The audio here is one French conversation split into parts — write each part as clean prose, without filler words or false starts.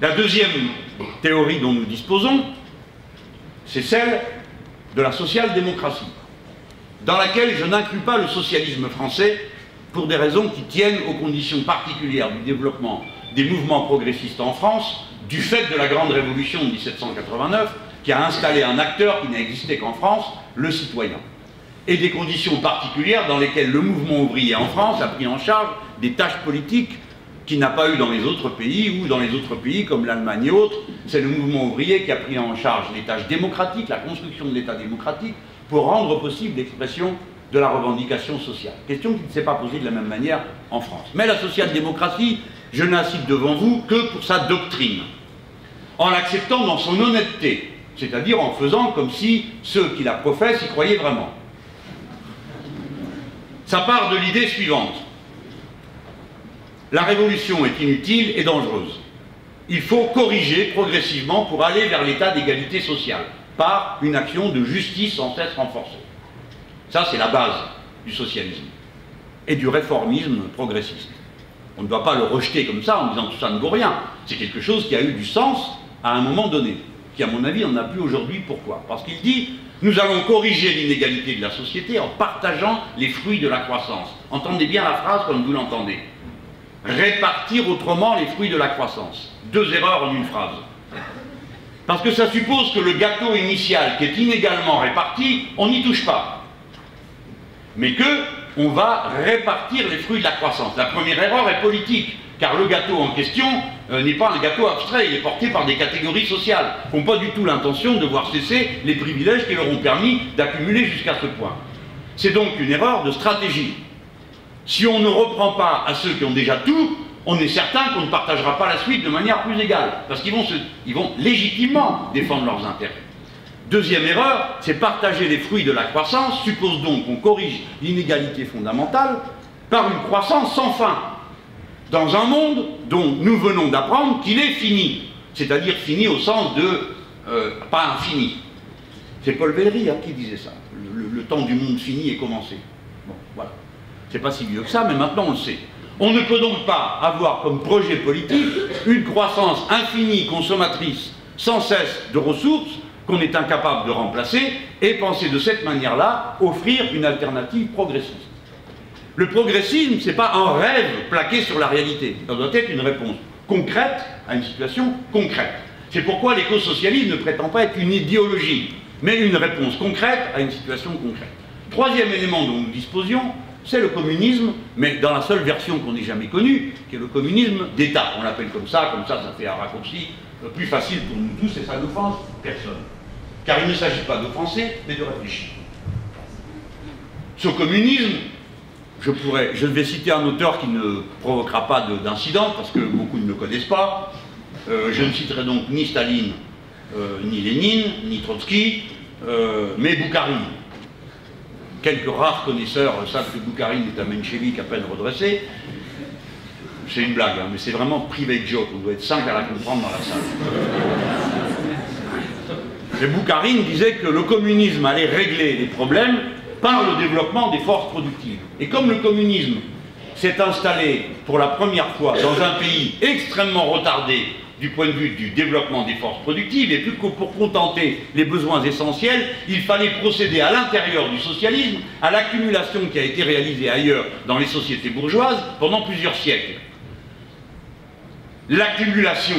La deuxième théorie dont nous disposons, c'est celle de la social-démocratie, dans laquelle je n'inclus pas le socialisme français pour des raisons qui tiennent aux conditions particulières du développement des mouvements progressistes en France, du fait de la grande révolution de 1789, qui a installé un acteur qui n'a existé qu'en France, le citoyen, et des conditions particulières dans lesquelles le mouvement ouvrier en France a pris en charge des tâches politiques qu'il n'a pas eu dans les autres pays, ou dans les autres pays comme l'Allemagne et autres. C'est le mouvement ouvrier qui a pris en charge les tâches démocratiques, la construction de l'État démocratique, pour rendre possible l'expression de la revendication sociale. Question qui ne s'est pas posée de la même manière en France. Mais la social-démocratie, je n'incite devant vous que pour sa doctrine, en l'acceptant dans son honnêteté, c'est-à-dire en faisant comme si ceux qui la professent y croyaient vraiment. Ça part de l'idée suivante. La révolution est inutile et dangereuse. Il faut corriger progressivement pour aller vers l'état d'égalité sociale, par une action de justice sans cesse renforcée. Ça, c'est la base du socialisme et du réformisme progressiste. On ne doit pas le rejeter comme ça en disant tout ça ne vaut rien. C'est quelque chose qui a eu du sens à un moment donné, qui à mon avis n'en a plus aujourd'hui. Pourquoi? Parce qu'il dit: nous allons corriger l'inégalité de la société en partageant les fruits de la croissance. Entendez bien la phrase comme vous l'entendez. Répartir autrement les fruits de la croissance. Deux erreurs en une phrase. Parce que ça suppose que le gâteau initial qui est inégalement réparti, on n'y touche pas. Mais qu'on va répartir les fruits de la croissance. La première erreur est politique, car le gâteau en question n'est pas un gâteau abstrait, il est porté par des catégories sociales qui n'ont pas du tout l'intention de voir cesser les privilèges qui leur ont permis d'accumuler jusqu'à ce point. C'est donc une erreur de stratégie. Si on ne reprend pas à ceux qui ont déjà tout, on est certain qu'on ne partagera pas la suite de manière plus égale, parce qu'ils vont légitimement défendre leurs intérêts. Deuxième erreur, c'est partager les fruits de la croissance, suppose donc qu'on corrige l'inégalité fondamentale par une croissance sans fin, dans un monde dont nous venons d'apprendre qu'il est fini, c'est-à-dire fini au sens de pas infini. C'est Paul Valéry qui disait ça, le temps du monde fini est commencé. Bon, voilà. C'est pas si vieux que ça, mais maintenant on le sait. On ne peut donc pas avoir comme projet politique une croissance infinie, consommatrice, sans cesse de ressources, qu'on est incapable de remplacer, et penser de cette manière-là offrir une alternative progressiste. Le progressisme, ce n'est pas un rêve plaqué sur la réalité, ça doit être une réponse concrète à une situation concrète. C'est pourquoi l'écosocialisme ne prétend pas être une idéologie, mais une réponse concrète à une situation concrète. Troisième élément dont nous disposions, c'est le communisme, mais dans la seule version qu'on n'ait jamais connue, qui est le communisme d'État. On l'appelle comme ça ça fait un raccourci plus facile pour nous tous, et ça n'offense personne. Car il ne s'agit pas d'offenser, mais de réfléchir. Ce communisme, je vais citer un auteur qui ne provoquera pas d'incident, parce que beaucoup ne le connaissent pas. Je ne citerai donc ni Staline, ni Lénine, ni Trotsky, mais Boukharine. Quelques rares connaisseurs savent que Boukharine est un menchevique à peine redressé. C'est une blague, mais c'est vraiment private joke. On doit être 5 à la comprendre dans la salle. Et Boukharine disait que le communisme allait régler les problèmes par le développement des forces productives. Et comme le communisme s'est installé pour la première fois dans un pays extrêmement retardé du point de vue du développement des forces productives, et plus que pour contenter les besoins essentiels, il fallait procéder à l'intérieur du socialisme à l'accumulation qui a été réalisée ailleurs dans les sociétés bourgeoises pendant plusieurs siècles. L'accumulation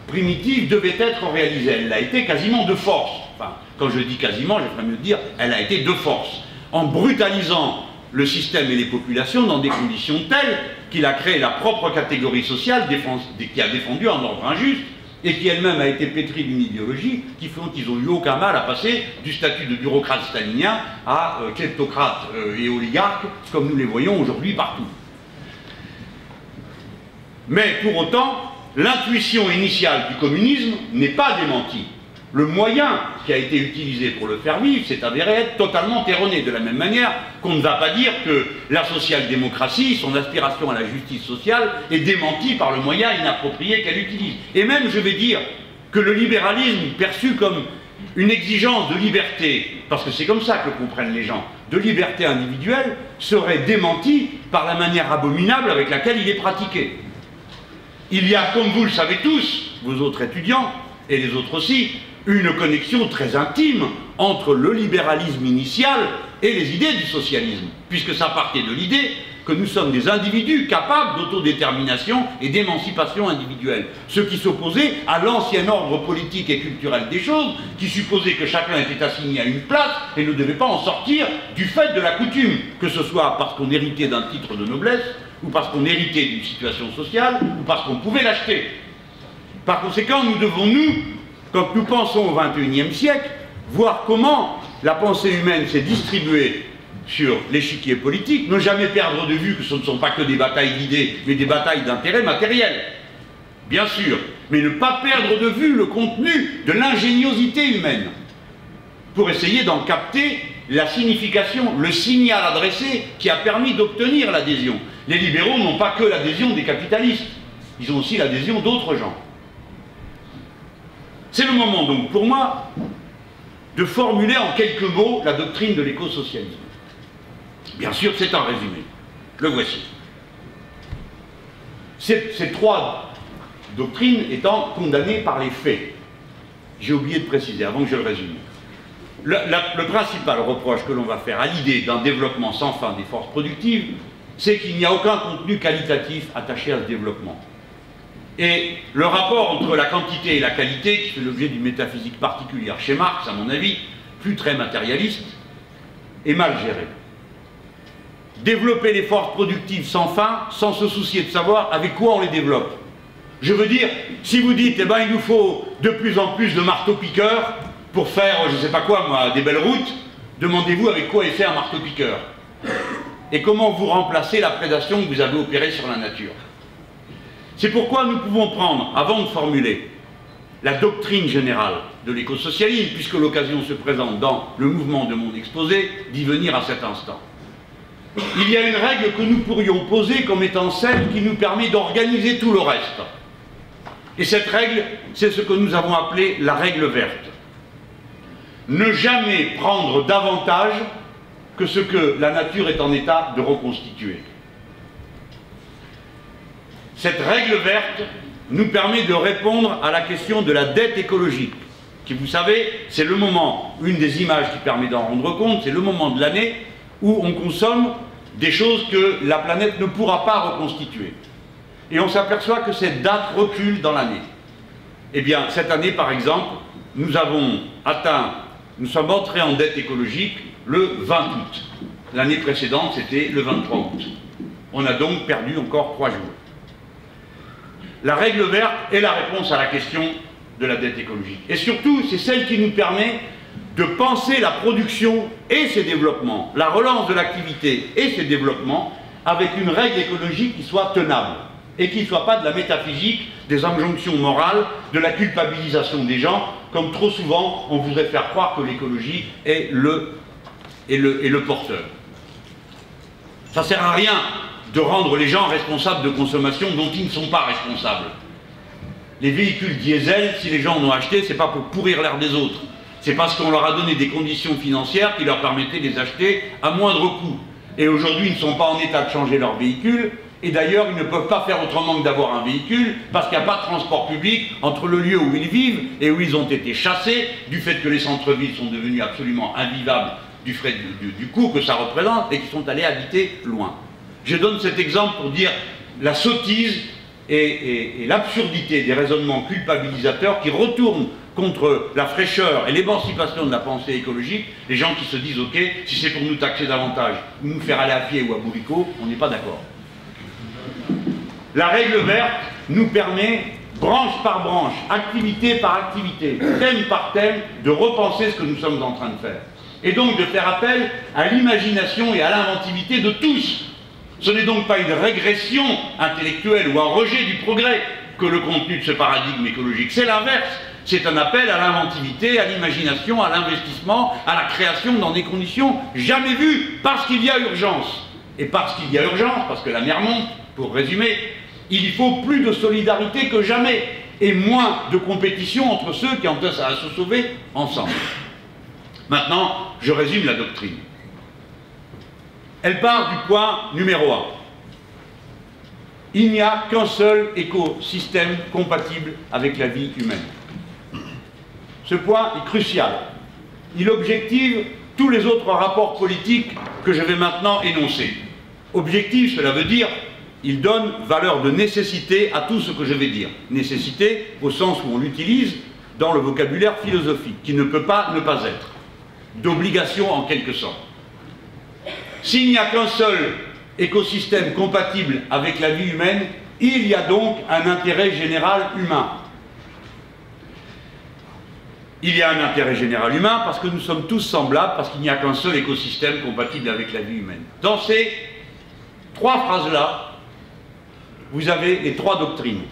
primitive devait être réalisée, elle l'a été quasiment de force. Enfin, quand je dis quasiment, je ferais mieux dire, elle a été de force, en brutalisant le système et les populations dans des conditions telles qu'il a créé la propre catégorie sociale qui a défendu un ordre injuste et qui elle-même a été pétrie d'une idéologie qui font qu'ils n'ont eu aucun mal à passer du statut de bureaucrate stalinien à kleptocrate et oligarque, comme nous les voyons aujourd'hui partout. Mais pour autant, l'intuition initiale du communisme n'est pas démentie. Le moyen qui a été utilisé pour le faire vivre s'est avéré être totalement erroné, de la même manière qu'on ne va pas dire que la social-démocratie, son aspiration à la justice sociale, est démentie par le moyen inapproprié qu'elle utilise. Et même, je vais dire, que le libéralisme, perçu comme une exigence de liberté, parce que c'est comme ça que comprennent les gens, de liberté individuelle, serait démenti par la manière abominable avec laquelle il est pratiqué. Il y a, comme vous le savez tous, vos autres étudiants, et les autres aussi, une connexion très intime entre le libéralisme initial et les idées du socialisme, puisque ça partait de l'idée que nous sommes des individus capables d'autodétermination et d'émancipation individuelle, ce qui s'opposait à l'ancien ordre politique et culturel des choses, qui supposait que chacun était assigné à une place et ne devait pas en sortir du fait de la coutume, que ce soit parce qu'on héritait d'un titre de noblesse, ou parce qu'on héritait d'une situation sociale, ou parce qu'on pouvait l'acheter. Par conséquent, nous devons, quand nous pensons au XXIe siècle, voir comment la pensée humaine s'est distribuée sur l'échiquier politique, ne jamais perdre de vue que ce ne sont pas que des batailles d'idées, mais des batailles d'intérêts matériels, bien sûr, mais ne pas perdre de vue le contenu de l'ingéniosité humaine, pour essayer d'en capter la signification, le signal adressé qui a permis d'obtenir l'adhésion. Les libéraux n'ont pas que l'adhésion des capitalistes, ils ont aussi l'adhésion d'autres gens. C'est le moment donc pour moi de formuler en quelques mots la doctrine de l'écosocialisme. Bien sûr, c'est un résumé. Le voici. Ces trois doctrines étant condamnées par les faits. J'ai oublié de préciser avant que je le résume. Le principal reproche que l'on va faire à l'idée d'un développement sans fin des forces productives, c'est qu'il n'y a aucun contenu qualitatif attaché à ce développement. Et le rapport entre la quantité et la qualité, qui fait l'objet d'une métaphysique particulière chez Marx, à mon avis, plus très matérialiste, est mal géré. Développer les forces productives sans fin, sans se soucier de savoir avec quoi on les développe. Je veux dire, si vous dites, eh ben, il nous faut de plus en plus de marteaux-piqueurs pour faire, je ne sais pas quoi, moi, des belles routes, demandez-vous avec quoi est fait un marteau-piqueur. Et comment vous remplacez la prédation que vous avez opérée sur la nature. C'est pourquoi nous pouvons prendre, avant de formuler la doctrine générale de l'écosocialisme, puisque l'occasion se présente dans le mouvement de mon exposé, d'y venir à cet instant. Il y a une règle que nous pourrions poser comme étant celle qui nous permet d'organiser tout le reste. Et cette règle, c'est ce que nous avons appelé la règle verte. Ne jamais prendre davantage que ce que la nature est en état de reconstituer. Cette règle verte nous permet de répondre à la question de la dette écologique, qui, vous savez, c'est le moment, une des images qui permet d'en rendre compte, c'est le moment de l'année où on consomme des choses que la planète ne pourra pas reconstituer. Et on s'aperçoit que cette date recule dans l'année. Eh bien, cette année, par exemple, nous sommes entrés en dette écologique le 20 août. L'année précédente, c'était le 23 août. On a donc perdu encore 3 jours. La règle verte est la réponse à la question de la dette écologique. Et surtout, c'est celle qui nous permet de penser la production et ses développements, la relance de l'activité et ses développements, avec une règle écologique qui soit tenable et qui ne soit pas de la métaphysique, des injonctions morales, de la culpabilisation des gens, comme trop souvent on voudrait faire croire que l'écologie est le porteur. Ça ne sert à rien de rendre les gens responsables de consommation dont ils ne sont pas responsables. Les véhicules diesel, si les gens en ont acheté, c'est pas pour pourrir l'air des autres. C'est parce qu'on leur a donné des conditions financières qui leur permettaient de les acheter à moindre coût. Et aujourd'hui, ils ne sont pas en état de changer leur véhicule, et d'ailleurs, ils ne peuvent pas faire autrement que d'avoir un véhicule, parce qu'il n'y a pas de transport public entre le lieu où ils vivent et où ils ont été chassés, du fait que les centres-villes sont devenus absolument invivables du coût que ça représente, et qu'ils sont allés habiter loin. Je donne cet exemple pour dire la sottise et l'absurdité des raisonnements culpabilisateurs qui retournent contre la fraîcheur et l'émancipation de la pensée écologique, les gens qui se disent « Ok, si c'est pour nous taxer davantage ou nous faire aller à pied ou à bourricot, on n'est pas d'accord ». La règle verte nous permet, branche par branche, activité par activité, thème par thème, de repenser ce que nous sommes en train de faire. Et donc de faire appel à l'imagination et à l'inventivité de tous. Ce n'est donc pas une régression intellectuelle ou un rejet du progrès que le contenu de ce paradigme écologique. C'est l'inverse. C'est un appel à l'inventivité, à l'imagination, à l'investissement, à la création dans des conditions jamais vues, parce qu'il y a urgence. Et parce qu'il y a urgence, parce que la mer monte, pour résumer, il y faut plus de solidarité que jamais, et moins de compétition entre ceux qui ont à se sauver ensemble. Maintenant, je résume la doctrine. Elle part du point numéro 1. Il n'y a qu'un seul écosystème compatible avec la vie humaine. Ce point est crucial. Il objective tous les autres rapports politiques que je vais maintenant énoncer. Objectif, cela veut dire, il donne valeur de nécessité à tout ce que je vais dire. Nécessité au sens où on l'utilise dans le vocabulaire philosophique, qui ne peut pas ne pas être. D'obligation en quelque sorte. S'il n'y a qu'un seul écosystème compatible avec la vie humaine, il y a donc un intérêt général humain. Il y a un intérêt général humain parce que nous sommes tous semblables, parce qu'il n'y a qu'un seul écosystème compatible avec la vie humaine. Dans ces trois phrases-là, vous avez les trois doctrines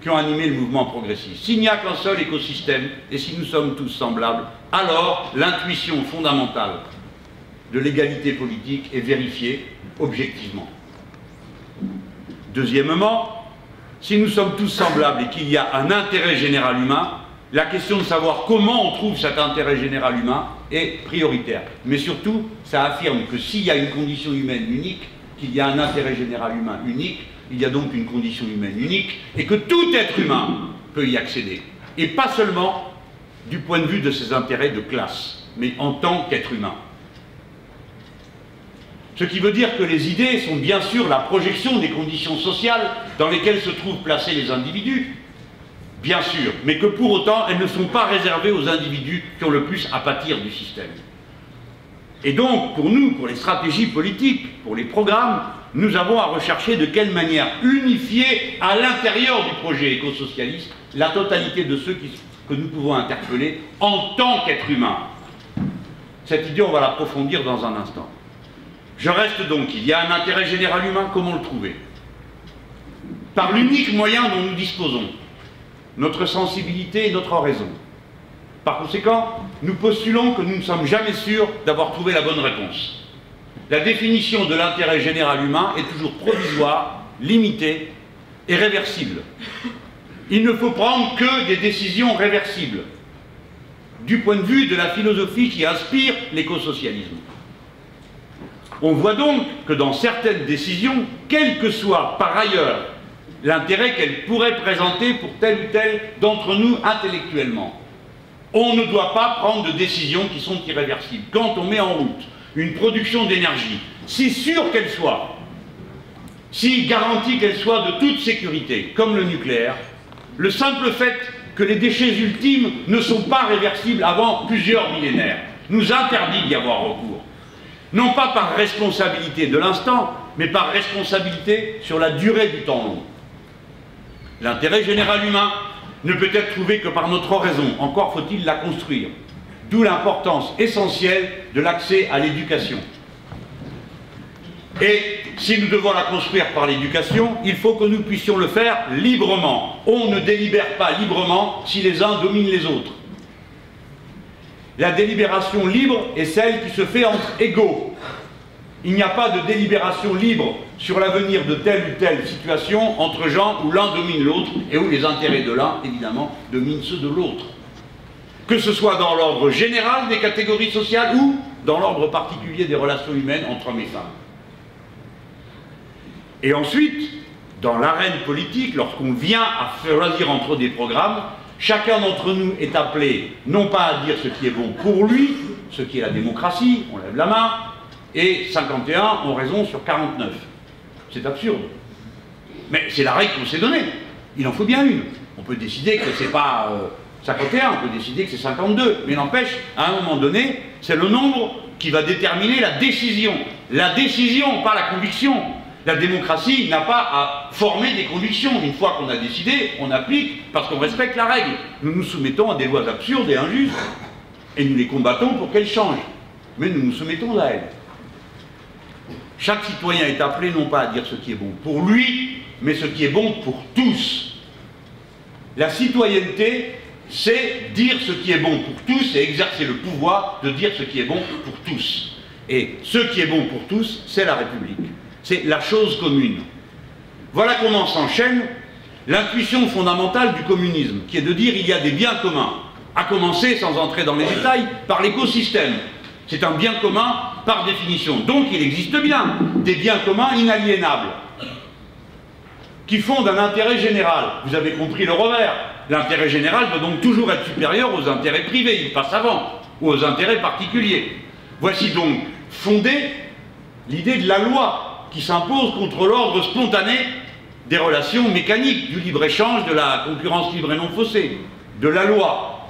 qui ont animé le mouvement progressiste. S'il n'y a qu'un seul écosystème, et si nous sommes tous semblables, alors l'intuition fondamentale de l'égalité politique est vérifiée objectivement. Deuxièmement, si nous sommes tous semblables et qu'il y a un intérêt général humain, la question de savoir comment on trouve cet intérêt général humain est prioritaire. Mais surtout, ça affirme que s'il y a une condition humaine unique, qu'il y a un intérêt général humain unique, il y a donc une condition humaine unique, et que tout être humain peut y accéder. Et pas seulement du point de vue de ses intérêts de classe, mais en tant qu'être humain. Ce qui veut dire que les idées sont bien sûr la projection des conditions sociales dans lesquelles se trouvent placés les individus, bien sûr, mais que pour autant, elles ne sont pas réservées aux individus qui ont le plus à pâtir du système. Et donc, pour nous, pour les stratégies politiques, pour les programmes, nous avons à rechercher de quelle manière unifier à l'intérieur du projet écosocialiste la totalité de ceux que nous pouvons interpeller en tant qu'être humain. Cette idée, on va l'approfondir dans un instant. Je reste donc, il y a un intérêt général humain, comment le trouver? Par l'unique moyen dont nous disposons, notre sensibilité et notre raison. Par conséquent, nous postulons que nous ne sommes jamais sûrs d'avoir trouvé la bonne réponse. La définition de l'intérêt général humain est toujours provisoire, limitée et réversible. Il ne faut prendre que des décisions réversibles, du point de vue de la philosophie qui inspire l'écosocialisme. On voit donc que dans certaines décisions, quel que soit par ailleurs l'intérêt qu'elles pourraient présenter pour tel ou tel d'entre nous intellectuellement, on ne doit pas prendre de décisions qui sont irréversibles. Quand on met en route une production d'énergie, si sûre qu'elle soit, si garantie qu'elle soit de toute sécurité, comme le nucléaire, le simple fait que les déchets ultimes ne sont pas réversibles avant plusieurs millénaires nous interdit d'y avoir recours. Non pas par responsabilité de l'instant, mais par responsabilité sur la durée du temps long. L'intérêt général humain ne peut être trouvé que par notre raison, encore faut-il la construire. D'où l'importance essentielle de l'accès à l'éducation. Et si nous devons la construire par l'éducation, il faut que nous puissions le faire librement. On ne délibère pas librement si les uns dominent les autres. La délibération libre est celle qui se fait entre égaux. Il n'y a pas de délibération libre sur l'avenir de telle ou telle situation entre gens où l'un domine l'autre et où les intérêts de l'un, évidemment, dominent ceux de l'autre. Que ce soit dans l'ordre général des catégories sociales ou dans l'ordre particulier des relations humaines entre hommes et femmes. Et ensuite, dans l'arène politique, lorsqu'on vient à choisir entre des programmes, chacun d'entre nous est appelé non pas à dire ce qui est bon pour lui, ce qui est la démocratie, on lève la main, et 51 ont raison sur 49. C'est absurde. Mais c'est la règle qu'on s'est donnée. Il en faut bien une. On peut décider que c'est pas 51, on peut décider que c'est 52. Mais n'empêche, à un moment donné, c'est le nombre qui va déterminer la décision. La décision, pas la conviction. La démocratie n'a pas à former des convictions. Une fois qu'on a décidé, on applique parce qu'on respecte la règle. Nous nous soumettons à des lois absurdes et injustes. Et nous les combattons pour qu'elles changent. Mais nous nous soumettons à elles. Chaque citoyen est appelé non pas à dire ce qui est bon pour lui, mais ce qui est bon pour tous. La citoyenneté, c'est dire ce qui est bon pour tous et exercer le pouvoir de dire ce qui est bon pour tous. Et ce qui est bon pour tous, c'est la République. C'est la chose commune. Voilà comment s'enchaîne l'intuition fondamentale du communisme, qui est de dire il y a des biens communs, à commencer, sans entrer dans les détails, par l'écosystème. C'est un bien commun par définition. Donc il existe bien des biens communs inaliénables. qui fondent un intérêt général. Vous avez compris le revers. L'intérêt général doit donc toujours être supérieur aux intérêts privés, il passe avant, ou aux intérêts particuliers. Voici donc fondée l'idée de la loi qui s'impose contre l'ordre spontané des relations mécaniques, du libre-échange, de la concurrence libre et non faussée, de la loi,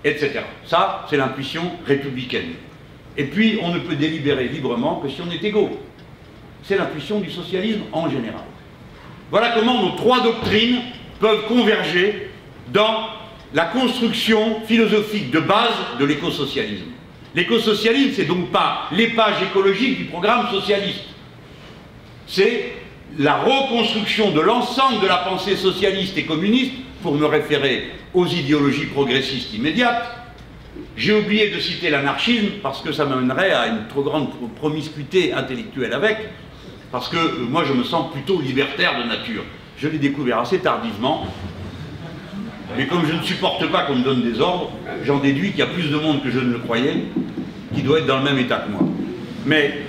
etc. Ça, c'est l'intuition républicaine. Et puis, on ne peut délibérer librement que si on est égaux. C'est l'intuition du socialisme en général. Voilà comment nos trois doctrines peuvent converger dans la construction philosophique de base de l'écosocialisme. L'écosocialisme, c'est donc pas l'épage écologique du programme socialiste. C'est la reconstruction de l'ensemble de la pensée socialiste et communiste, pour me référer aux idéologies progressistes immédiates. J'ai oublié de citer l'anarchisme, parce que ça m'amènerait à une trop grande promiscuité intellectuelle avec, parce que moi je me sens plutôt libertaire de nature. Je l'ai découvert assez tardivement, mais comme je ne supporte pas qu'on me donne des ordres, j'en déduis qu'il y a plus de monde que je ne le croyais, qui doit être dans le même état que moi. Mais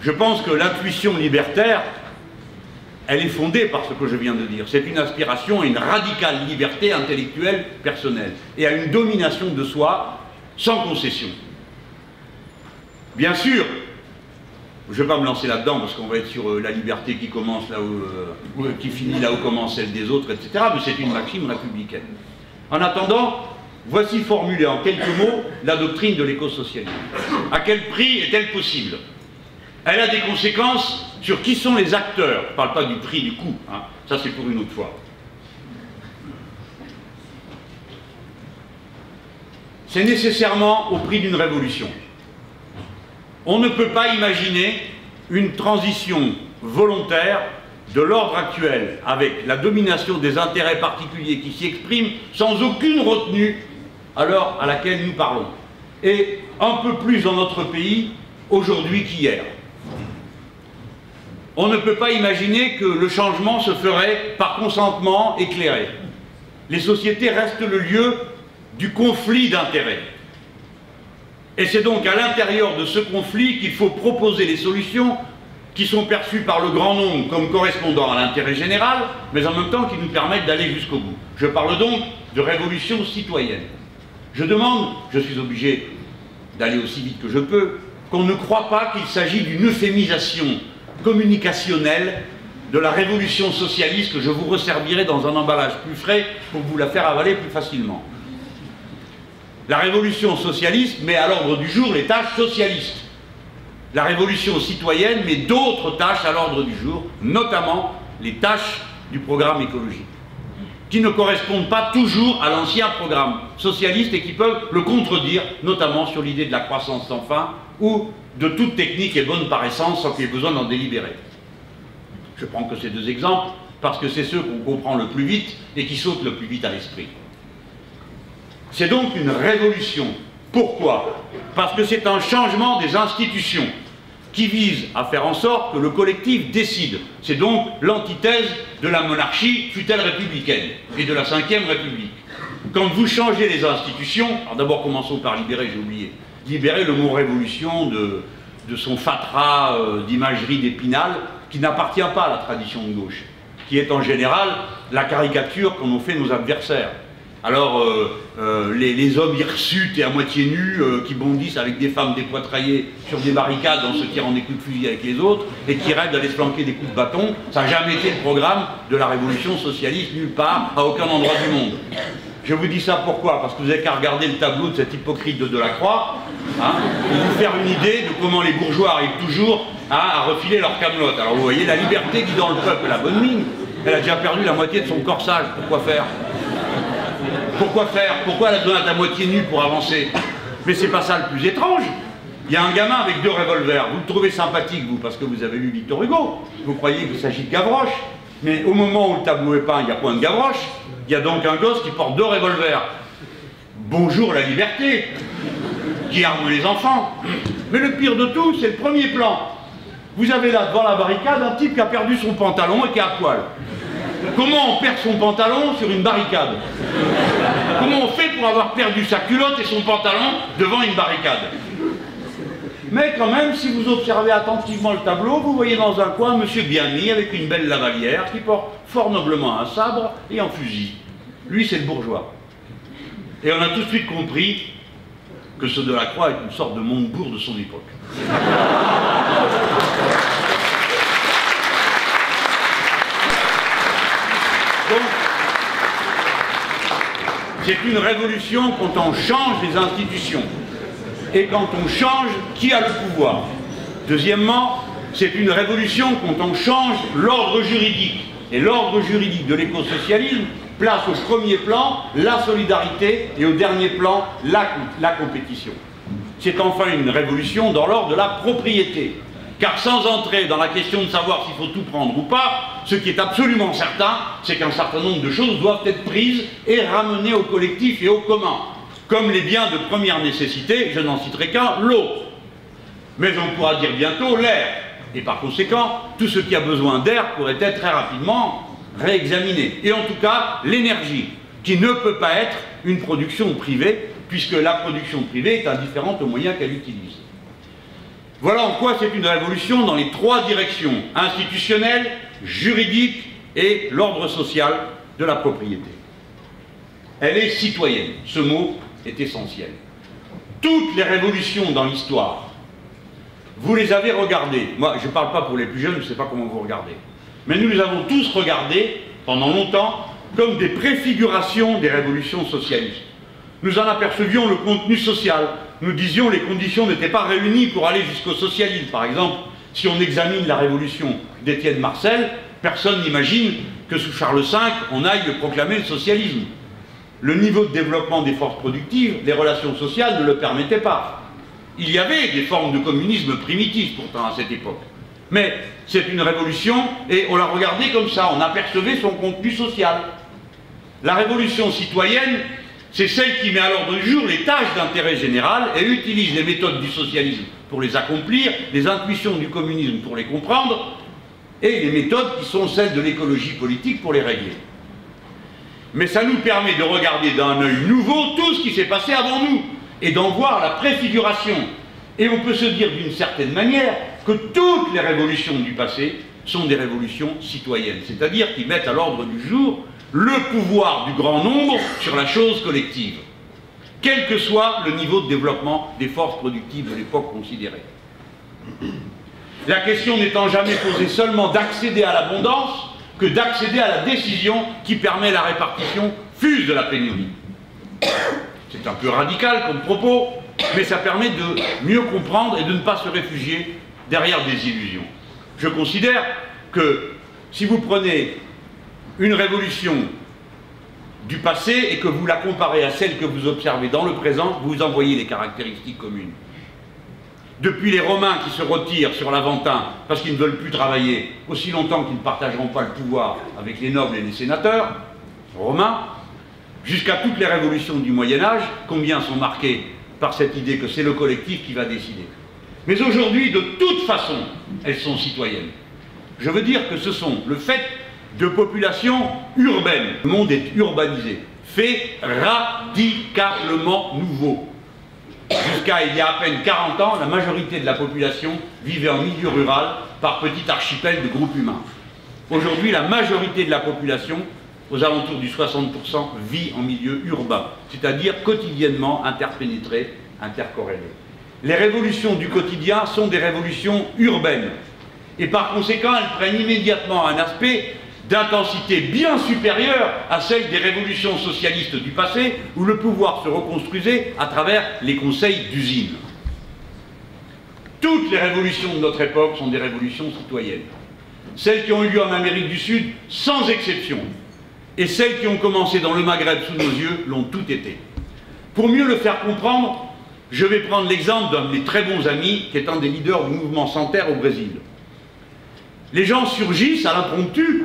je pense que l'intuition libertaire, elle est fondée par ce que je viens de dire. C'est une aspiration à une radicale liberté intellectuelle personnelle et à une domination de soi sans concession. Bien sûr, je ne vais pas me lancer là-dedans parce qu'on va être sur la liberté qui commence là où, qui finit là où commence celle des autres, etc. Mais c'est une maxime républicaine. En attendant, voici formulée en quelques mots la doctrine de l'écosocialisme. À quel prix est-elle possible? Elle a des conséquences sur qui sont les acteurs. Je ne parle pas du prix, du coût, hein. Ça c'est pour une autre fois. C'est nécessairement au prix d'une révolution. On ne peut pas imaginer une transition volontaire de l'ordre actuel, avec la domination des intérêts particuliers qui s'y expriment, sans aucune retenue à l'heure à laquelle nous parlons. Et un peu plus dans notre pays, aujourd'hui qu'hier. On ne peut pas imaginer que le changement se ferait par consentement éclairé. Les sociétés restent le lieu du conflit d'intérêts. Et c'est donc à l'intérieur de ce conflit qu'il faut proposer les solutions qui sont perçues par le grand nombre comme correspondant à l'intérêt général, mais en même temps qui nous permettent d'aller jusqu'au bout. Je parle donc de révolution citoyenne. Je demande, je suis obligé d'aller aussi vite que je peux, qu'on ne croit pas qu'il s'agit d'une euphémisation communicationnelle de la révolution socialiste que je vous resservirai dans un emballage plus frais pour vous la faire avaler plus facilement. La révolution socialiste met à l'ordre du jour les tâches socialistes. La révolution citoyenne met d'autres tâches à l'ordre du jour, notamment les tâches du programme écologique, qui ne correspondent pas toujours à l'ancien programme socialiste et qui peuvent le contredire, notamment sur l'idée de la croissance sans fin ou de toute technique est bonne par essence sans qu'il y ait besoin d'en délibérer. Je prends que ces deux exemples parce que c'est ceux qu'on comprend le plus vite et qui sautent le plus vite à l'esprit. C'est donc une révolution. Pourquoi? Parce que c'est un changement des institutions qui vise à faire en sorte que le collectif décide. C'est donc l'antithèse de la monarchie, fût-elle républicaine, et de la Ve République. Quand vous changez les institutions, alors d'abord commençons par libérer, j'ai oublié, libérer le mot révolution de son fatras d'imagerie d'Épinal, qui n'appartient pas à la tradition de gauche, qui est en général la caricature qu'en ont fait nos adversaires. Alors, les hommes hirsutes et à moitié nus qui bondissent avec des femmes dépoitraillées sur des barricades en se tirant des coups de fusil avec les autres et qui rêvent d'aller se flanquer des coups de bâton, ça n'a jamais été le programme de la révolution socialiste nulle part, à aucun endroit du monde. Je vous dis ça pourquoi? Parce que vous n'avez qu'à regarder le tableau de cet hypocrite de Delacroix, hein, pour vous faire une idée de comment les bourgeois arrivent toujours à refiler leur camelote. Alors vous voyez, la liberté qui dans le peuple la bonne mine, elle a déjà perdu la moitié de son corsage, pourquoi faire? Pourquoi faire? Pourquoi elle a besoin d'être à moitié nue pour avancer? Mais c'est pas ça le plus étrange. Il y a un gamin avec 2 revolvers. Vous le trouvez sympathique, vous, parce que vous avez lu Victor Hugo. Vous croyez qu'il s'agit de Gavroche. Mais au moment où le tableau est peint, il n'y a point de Gavroche. Il y a donc un gosse qui porte 2 revolvers. Bonjour la liberté, qui arme les enfants. Mais le pire de tout, c'est le premier plan. Vous avez là, devant la barricade, un type qui a perdu son pantalon et qui est à poil. Comment on perd son pantalon sur une barricade? Comment on fait pour avoir perdu sa culotte et son pantalon devant une barricade? Mais quand même, si vous observez attentivement le tableau, vous voyez dans un coin monsieur bien mis avec une belle lavalière qui porte fort noblement un sabre et un fusil. Lui, c'est le bourgeois. Et on a tout de suite compris que ce Delacroix est une sorte de Montebourg de son époque. Donc, c'est une révolution quand on change les institutions. Et quand on change, qui a le pouvoir? Deuxièmement, c'est une révolution quand on change l'ordre juridique. Et l'ordre juridique de l'écosocialisme place au premier plan la solidarité et au dernier plan la compétition. C'est enfin une révolution dans l'ordre de la propriété. Car sans entrer dans la question de savoir s'il faut tout prendre ou pas, ce qui est absolument certain, c'est qu'un certain nombre de choses doivent être prises et ramenées au collectif et au commun. Comme les biens de première nécessité, je n'en citerai qu'un, l'eau. Mais on pourra dire bientôt l'air. Et par conséquent, tout ce qui a besoin d'air pourrait être très rapidement réexaminé. Et en tout cas, l'énergie, qui ne peut pas être une production privée, puisque la production privée est indifférente aux moyens qu'elle utilise. Voilà en quoi c'est une révolution dans les trois directions, institutionnelle, juridique et l'ordre social de la propriété. Elle est citoyenne, ce mot est essentiel. Toutes les révolutions dans l'histoire, vous les avez regardées. Moi, je ne parle pas pour les plus jeunes, je ne sais pas comment vous regardez. Mais nous les avons tous regardées, pendant longtemps, comme des préfigurations des révolutions socialistes. Nous en apercevions le contenu social. Nous disions que les conditions n'étaient pas réunies pour aller jusqu'au socialisme. Par exemple, si on examine la révolution d'Étienne Marcel, personne n'imagine que sous Charles V, on aille proclamer le socialisme. Le niveau de développement des forces productives, les relations sociales ne le permettaient pas. Il y avait des formes de communisme primitif pourtant à cette époque. Mais c'est une révolution et on la regardait comme ça, on apercevait son contenu social. La révolution citoyenne, c'est celle qui met à l'ordre du jour les tâches d'intérêt général et utilise les méthodes du socialisme pour les accomplir, les intuitions du communisme pour les comprendre, et les méthodes qui sont celles de l'écologie politique pour les régler. Mais ça nous permet de regarder d'un œil nouveau tout ce qui s'est passé avant nous, et d'en voir la préfiguration. Et on peut se dire d'une certaine manière que toutes les révolutions du passé sont des révolutions citoyennes, c'est-à-dire qui mettent à l'ordre du jour le pouvoir du grand nombre sur la chose collective, quel que soit le niveau de développement des forces productives de l'époque considérée. La question n'étant jamais posée seulement d'accéder à l'abondance, que d'accéder à la décision qui permet la répartition fuse de la pénurie. C'est un peu radical comme propos, mais ça permet de mieux comprendre et de ne pas se réfugier derrière des illusions. Je considère que si vous prenez une révolution du passé et que vous la comparez à celle que vous observez dans le présent, vous en voyez les caractéristiques communes. Depuis les Romains qui se retirent sur l'Aventin parce qu'ils ne veulent plus travailler aussi longtemps qu'ils ne partageront pas le pouvoir avec les nobles et les sénateurs romains, jusqu'à toutes les révolutions du Moyen-Âge, combien sont marquées par cette idée que c'est le collectif qui va décider. Mais aujourd'hui, de toute façon, elles sont citoyennes. Je veux dire que ce sont le fait de populations urbaines. Le monde est urbanisé, fait radicalement nouveau. Jusqu'à il y a à peine 40 ans, la majorité de la population vivait en milieu rural par petit archipel de groupes humains. Aujourd'hui, la majorité de la population, aux alentours du 60%, vit en milieu urbain, c'est-à-dire quotidiennement interpénétrée, intercorrélée. Les révolutions du quotidien sont des révolutions urbaines. Et par conséquent, elles prennent immédiatement un aspect d'intensité bien supérieure à celle des révolutions socialistes du passé, où le pouvoir se reconstruisait à travers les conseils d'usine. Toutes les révolutions de notre époque sont des révolutions citoyennes. Celles qui ont eu lieu en Amérique du Sud, sans exception, et celles qui ont commencé dans le Maghreb sous nos yeux, l'ont toutes été. Pour mieux le faire comprendre, je vais prendre l'exemple d'un de mes très bons amis, qui est un des leaders du mouvement Sans Terre au Brésil. Les gens surgissent à l'impromptu,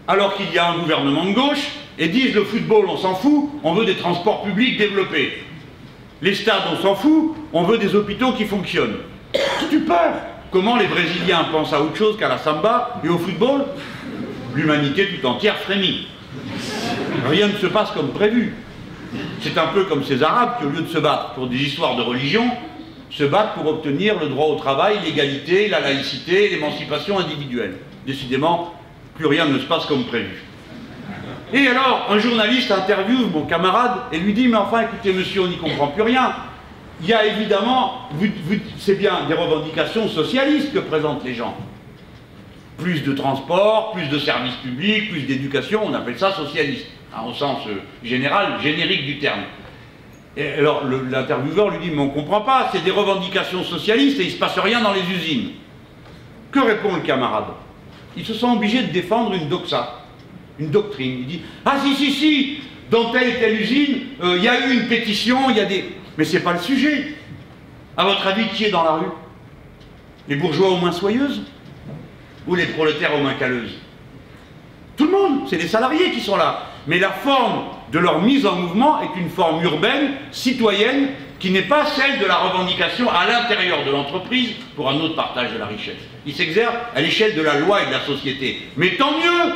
alors qu'il y a un gouvernement de gauche, et disent le football on s'en fout, on veut des transports publics développés. Les stades on s'en fout, on veut des hôpitaux qui fonctionnent. Stupeur! Comment les Brésiliens pensent à autre chose qu'à la samba et au football? L'humanité tout entière frémit. Rien ne se passe comme prévu. C'est un peu comme ces Arabes qui, au lieu de se battre pour des histoires de religion, se battent pour obtenir le droit au travail, l'égalité, la laïcité, l'émancipation individuelle. Décidément, plus rien ne se passe comme prévu. Et alors, un journaliste interviewe mon camarade et lui dit « Mais enfin, écoutez, monsieur, on n'y comprend plus rien. Il y a évidemment, c'est bien des revendications socialistes que présentent les gens. Plus de transport, plus de services publics, plus d'éducation, on appelle ça socialiste, hein, au sens général, générique du terme. » Et alors l'intervieweur lui dit « Mais on ne comprend pas, c'est des revendications socialistes et il ne se passe rien dans les usines. » Que répond le camarade? Ils se sont obligés de défendre une doxa, une doctrine. Il dit « Ah si, dans telle et telle usine, il y a eu une pétition, il y a des... » Mais ce n'est pas le sujet. À votre avis, qui est dans la rue? Les bourgeois aux mains soyeuses? Ou les prolétaires aux mains calleuses? Tout le monde, c'est les salariés qui sont là. Mais la forme de leur mise en mouvement est une forme urbaine, citoyenne, qui n'est pas celle de la revendication à l'intérieur de l'entreprise pour un autre partage de la richesse. Il s'exerce à l'échelle de la loi et de la société. Mais tant mieux!